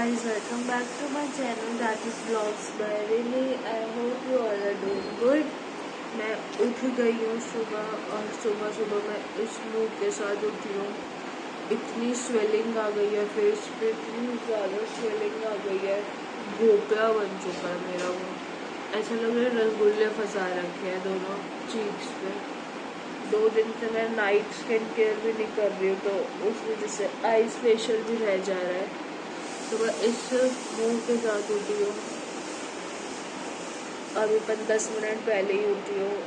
guys, welcome back to my channel that is vlogs by Rini. I hope you all are doing good. मैं उठ गई हूँ सुबह और सुबह मैं इस मुँह के साथ उठी हूँ। इतनी स्वेलिंग आ गई है फेस पे, इतनी ज़्यादा स्वेलिंग आ गई है, भोपला बन चुका है मेरा मुँह। ऐसा लग रहा है रसगुल्ले फंसा रखे हैं दोनों चीक्स पे। 2 दिन से मैं नाइट स्किन केयर भी नहीं कर रही हूँ, तो उस वजह से आइस फेशियल भी रह जा रहा है। तो मैं इस मुंह के साथ उठी हूँ, अभी 10 मिनट पहले ही उठी हूँ।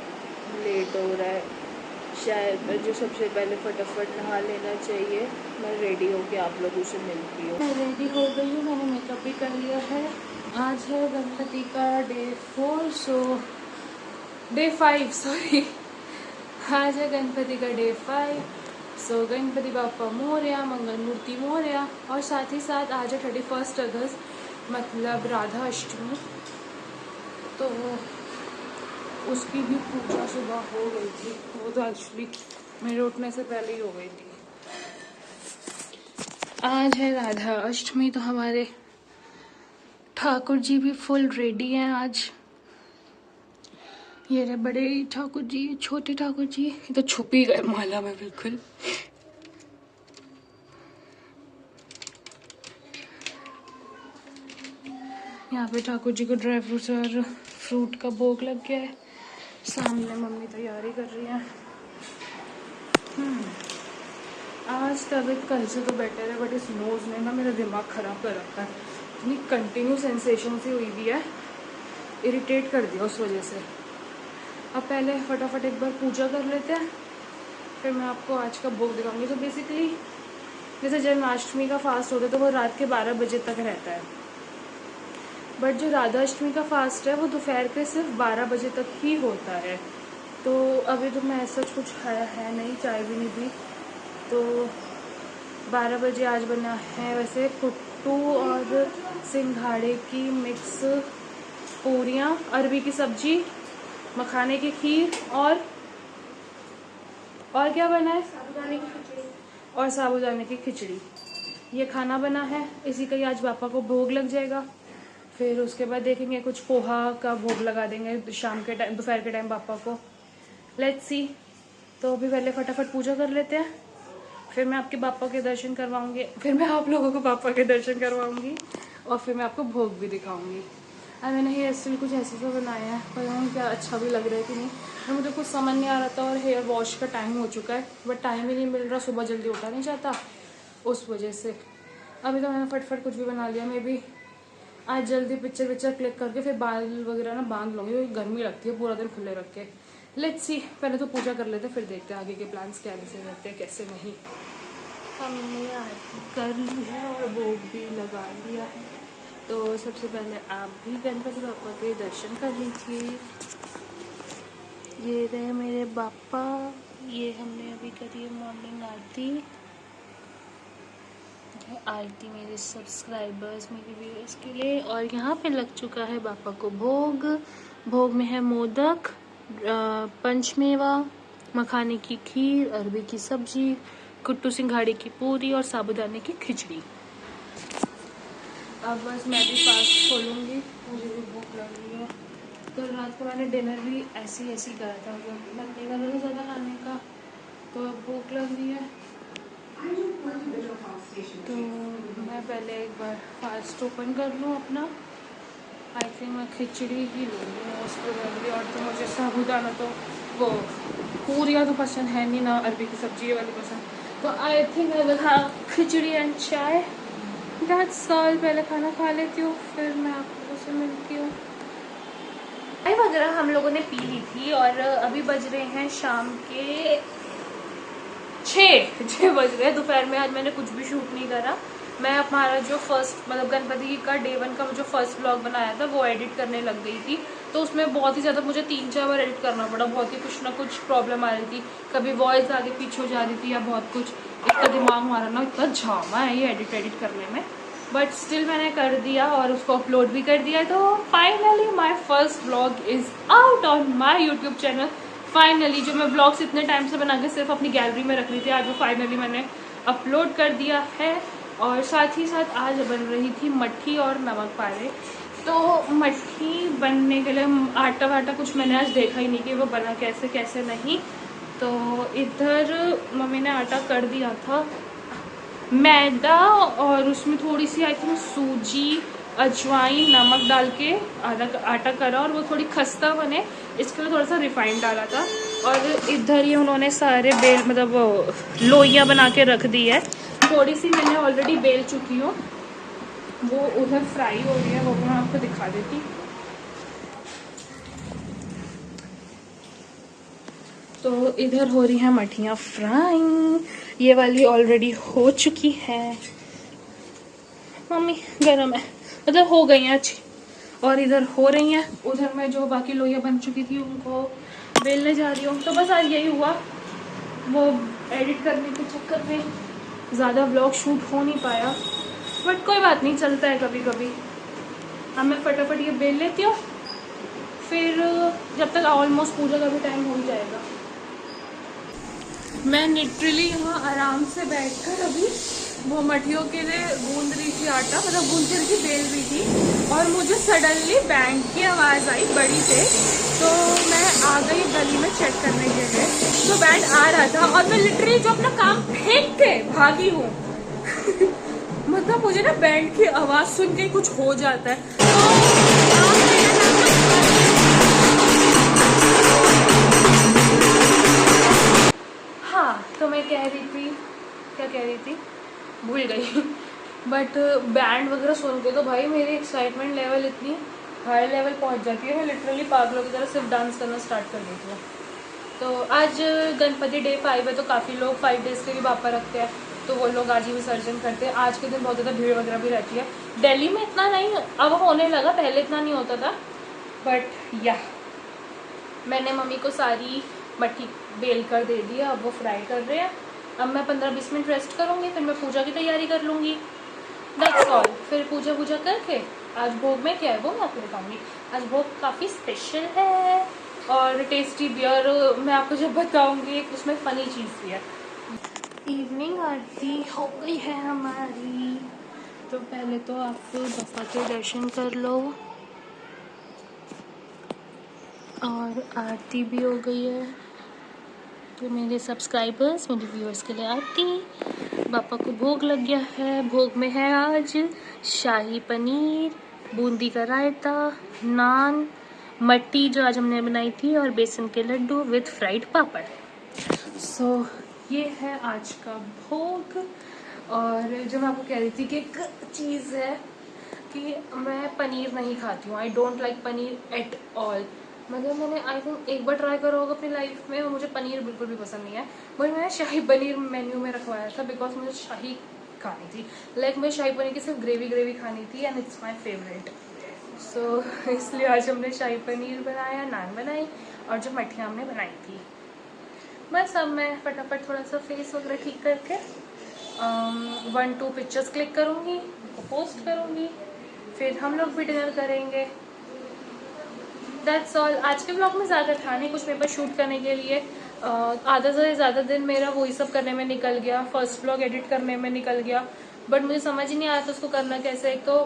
लेट हो रहा है, शायद मुझे सबसे पहले फटाफट नहा लेना चाहिए। मैं रेडी होके आप लोगों से मिलती हूँ। मैं रेडी हो गई हूँ, मैंने मेकअप भी कर लिया है। आज है गणपति का डे 5 सॉरी। आज है गणपति का डे 5। सो गणपति बापा मोरया, मंगल मूर्ति मोरया। और साथ ही साथ आज है 31 अगस्त, मतलब राधा अष्टमी। तो उसकी भी पूजा सुबह हो गई थी। वो तो एक्चुअली मेरे उठने से पहले ही हो गई थी। आज है राधा अष्टमी, तो हमारे ठाकुर जी भी फुल रेडी हैं आज। ये रहे बड़े ठाकुर जी, छोटे ठाकुर जी, ये तो छुप ही गए माला में बिल्कुल। यहाँ पे ठाकुर जी को ड्राई फ्रूट्स और फ्रूट का भोग लग गया है। सामने मम्मी तैयारी कर रही है। आज तबीयत कल से तो बेटर है, बट इस नोज ने ना मेरा दिमाग खराब कर रखा है। इतनी कंटिन्यू सेंसेशन सी हुई भी है, इरिटेट कर दिया उस वजह से। अब पहले फटाफट एक बार पूजा कर लेते हैं, फिर मैं आपको आज का भोग दिखाऊंगी। तो बेसिकली जैसे जन्माष्टमी का फास्ट होता है तो वो रात के 12 बजे तक रहता है, बट जो राधा अष्टमी का फास्ट है वो दोपहर के सिर्फ 12 बजे तक ही होता है। तो अभी तो मैं ऐसा कुछ खाया है नहीं, चाय भी नहीं पी। तो 12 बजे आज बना है वैसे कुट्टू और सिंघाड़े की मिक्स पूरियाँ, अरबी की सब्जी, मखाने की खीर और क्या बना है? साबूदाने की खिचड़ी। और साबूदाने की खिचड़ी, ये खाना बना है। इसी का ही आज पापा को भोग लग जाएगा। फिर उसके बाद देखेंगे कुछ पोहा का भोग लगा देंगे शाम के टाइम, दोपहर के टाइम पापा को। Let's see. तो अभी पहले फटाफट पूजा कर लेते हैं, फिर मैं आपके पापा के दर्शन करवाऊंगी, फिर मैं आप लोगों को पापा के दर्शन करवाऊंगी, और फिर मैं आपको भोग भी दिखाऊंगी। और मैंने हेयर स्टाइल कुछ ऐसे से बनाया है, पता नहीं क्या अच्छा भी लग रहा है कि नहीं। और मुझे कुछ समझ नहीं आ रहा था, और हेयर वॉश का टाइम हो चुका है, बट टाइम ही नहीं मिल रहा, सुबह जल्दी उठा नहीं जाता उस वजह से। अभी तो मैंने फटफट कुछ भी बना लिया। मे भी आज जल्दी पिक्चर क्लिक करके फिर बाल वगैरह ना बांध लूँगी, क्योंकि गर्मी लगती है पूरा दिन खुले रख के। लेट्स सी, पहले तो पूजा कर लेते, फिर देखते हैं आगे के प्लान्स कैसे रहते हैं कैसे नहीं। हमने आरती कर ली है और भोग भी लगा लिया है। तो सबसे पहले आप भी गणपति बापा के दर्शन कर लीजिए। ये रहे मेरे बापा। ये हमने अभी करी है मॉर्निंग आरती मेरे सब्सक्राइबर्स, मेरे व्यूअर्स के लिए। और यहाँ पे लग चुका है बापा को भोग। भोग में है मोदक, पंचमेवा, मखाने की खीर, अरबी की सब्जी, कुट्टू सिंघाड़े की पूरी और साबूदाने की खिचड़ी। अब बस मैं भी फास्ट खोलूँगी, मुझे भी भूख लग रही है। तो रात को मैंने डिनर भी ऐसे ही करा था, मतलब मन नहीं कर रहा था ज़्यादा खाने का, तो अब भूख लग रही है। तो मैं पहले एक बार फास्ट ओपन कर लूँ अपना। आई थिंक मैं खिचड़ी ही लूँगी मोस्ट प्रोबेबली। और तो मुझे साबूदाना तो वो पूरियाँ तो पसंद है नहीं ना, अरबी की सब्जी वाली पसंद। तो I think I will have khichdi and chai. That's all. पहले खाना खा लेती हूँ, फिर मैं आप लोगों से मिलती हूँ। चाय वगैरह हम लोगों ने पी ली थी, और अभी बज रहे हैं शाम के 6 बज रहे हैं। दोपहर में आज मैंने कुछ भी शूट नहीं करा। मैं हमारा जो फर्स्ट मतलब गणपति का डे 1 का जो फर्स्ट व्लॉग बनाया था वो एडिट करने लग गई थी। तो उसमें बहुत ही ज़्यादा मुझे 3-4 बार एडिट करना पड़ा। बहुत ही कुछ ना कुछ प्रॉब्लम आ रही थी, कभी वॉइस आगे पीछे हो जा रही थी या बहुत कुछ। इतना दिमाग हमारा ना इतना झामा है ये एडिट करने में, बट स्टिल मैंने कर दिया और उसको अपलोड भी कर दिया। तो finally my first vlog is out on my YouTube channel. Finally जो मैं व्लॉग्स इतने टाइम से बना के सिर्फ अपनी गैलरी में रख रही थी, आज वो फाइनली मैंने अपलोड कर दिया है। और साथ ही साथ आज बन रही थी मट्ठी और नमक पारे। तो मट्ठी बनने के लिए आटा वाटा कुछ मैंने आज देखा ही नहीं कि वो बना कैसे कैसे नहीं। तो इधर मम्मी ने आटा कर दिया था, मैदा और उसमें थोड़ी सी आई थिंक सूजी, अजवाइन, नमक डाल के आटा करा और वो थोड़ी खस्ता बने इसके लिए थोड़ा सा रिफाइंड डाला था। और इधर ये उन्होंने सारे बेल मतलब लोइयाँ बना के रख दी है। थोड़ी सी मैंने ऑलरेडी बेल चुकी हूँ, वो उधर फ्राई हो रही है, वो मैं आपको दिखा देती। तो इधर हो रही है मठियाँ फ्राई, ये वाली ऑलरेडी हो चुकी है मम्मी, गरम है, मतलब हो गई हैं अच्छी। और इधर हो रही हैं, उधर मैं जो बाकी लोइयाँ बन चुकी थी उनको बेलने जा रही हूँ। तो बस आज यही हुआ, वो एडिट करने के चक्कर में ज़्यादा व्लॉग शूट हो नहीं पाया, बट कोई बात नहीं, चलता है कभी कभी। अब मैं फटाफट ये बेल लेती हूँ, फिर जब तक ऑलमोस्ट पूजा का भी टाइम हो ही जाएगा। मैं लिटरली यहाँ आराम से बैठकर अभी वो मठियों के लिए गूंद रही थी आटा, मतलब गूंद रही थी, बेल रही थी, और मुझे सडनली बैंड की आवाज़ आई बड़ी से। तो मैं आ गई गली में चेक करने के लिए, तो बैंड आ रहा था और मैं लिटरली जो अपना काम फेंक के भागी हूँ मतलब मुझे ना बैंड की आवाज़ सुन के कुछ हो जाता है। तो मैं कह रही थी, क्या कह रही थी भूल गई बट बैंड वगैरह सुन के तो भाई मेरी एक्साइटमेंट लेवल इतनी हाई लेवल पहुंच जाती है, मैं लिटरली पागलों की तरह सिर्फ डांस करना स्टार्ट कर देती हूँ। तो आज गणपति डे 5 है, तो काफ़ी लोग 5 डेज़ के लिए बापा रखते हैं, तो वो लोग आज ही विसर्जन करते हैं। आज के दिन बहुत ज़्यादा भीड़ वगैरह भी रहती है। दिल्ली में इतना नहीं, अब होने लगा, पहले इतना नहीं होता था। बट या मैंने मम्मी को सारी मट्ठी बेल कर दे दिया, अब वो फ्राई कर रहे हैं। अब मैं 15-20 मिनट रेस्ट करूँगी, फिर मैं पूजा की तैयारी कर लूँगी, दैट्स ऑल। फिर पूजा करके आज भोग में क्या है वो मैं आपको बताऊँगी। आज भोग काफ़ी स्पेशल है और टेस्टी बियर मैं आपको जब बताऊँगी, उसमें फ़नी चीज़ भी है। इवनिंग आरती हो गई है हमारी, तो पहले तो आप बाबा के दर्शन कर लो और आरती भी हो गई है। तो मेरे सब्सक्राइबर्स, मेरे व्यूअर्स के लिए आरती, पापा को भोग लग गया है। भोग में है आज शाही पनीर, बूंदी का रायता, नान, मट्टी जो आज हमने बनाई थी, और बेसन के लड्डू विद फ्राइड पापड़। सो ये है आज का भोग। और जो मैं आपको कह रही थी कि एक चीज़ है कि मैं पनीर नहीं खाती हूँ, I don't like paneer at all. मतलब मैंने आई थिंक एक बार ट्राई करा होगा अपनी लाइफ में, और मुझे पनीर बिल्कुल भी पसंद नहीं है। बट मैंने शाही पनीर मेन्यू में रखवाया था बिकॉज मुझे शाही खानी थी, लाइक मुझे शाही पनीर की सिर्फ ग्रेवी खानी थी, एंड इट्स माई फेवरेट। सो इसलिए आज हमने शाही पनीर बनाया, नान बनाई, और जो मठियाँ हमने बनाई थी। बस अब मैं फटाफट थोड़ा सा फेस वगैरह ठीक करके 1-2 पिक्चर्स क्लिक करूँगी, उनको पोस्ट करूँगी, फिर हम लोग भी डिनर करेंगे। That's all. आज के ब्लॉग में ज़्यादा था नहीं कुछ मेरे पास शूट करने के लिए। आधा से ज़्यादा दिन मेरा वही सब करने में निकल गया, फर्स्ट ब्लॉग एडिट करने में निकल गया, बट मुझे समझ ही नहीं आया था उसको करना कैसे। एक तो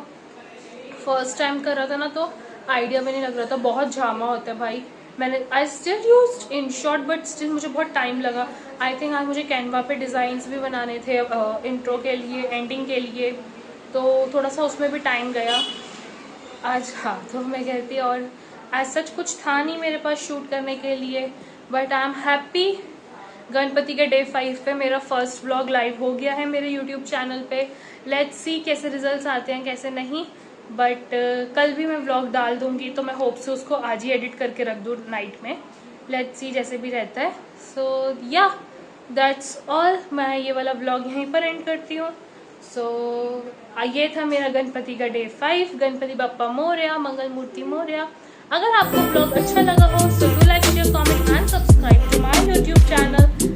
फर्स्ट टाइम कर रहा था ना, तो आइडिया में नहीं लग रहा था, बहुत झामा होता है भाई। मैंने I still used in short, but still मुझे बहुत टाइम लगा। आई थिंक आज मुझे कैनवा पे डिज़ाइंस भी बनाने थे इंट्रो के लिए, एंडिंग के लिए, तो थोड़ा सा उसमें भी टाइम गया आज। हाँ, तो मैं कहती, और एज सच कुछ था नहीं मेरे पास शूट करने के लिए, but I am happy. Ganpati के डे 5 पे मेरा फर्स्ट व्लॉग लाइव हो गया है मेरे यूट्यूब चैनल पे। लेट्स सी कैसे रिजल्ट्स आते हैं कैसे नहीं, बट कल भी मैं व्लॉग डाल दूंगी, तो मैं होप से उसको आज ही एडिट करके रख दूँ नाइट में। लेट्स सी जैसे भी रहता है। सो या दैट्स ऑल। मैं ये वाला व्लॉग यहीं पर एंड करती हूँ। सो ये था मेरा गणपति का डे 5। गणपति बप्पा मोरया, मंगल मूर्ति मोरया। अगर आपको ब्लॉग अच्छा लगा हो, so do like, share, comment and subscribe to my YouTube channel.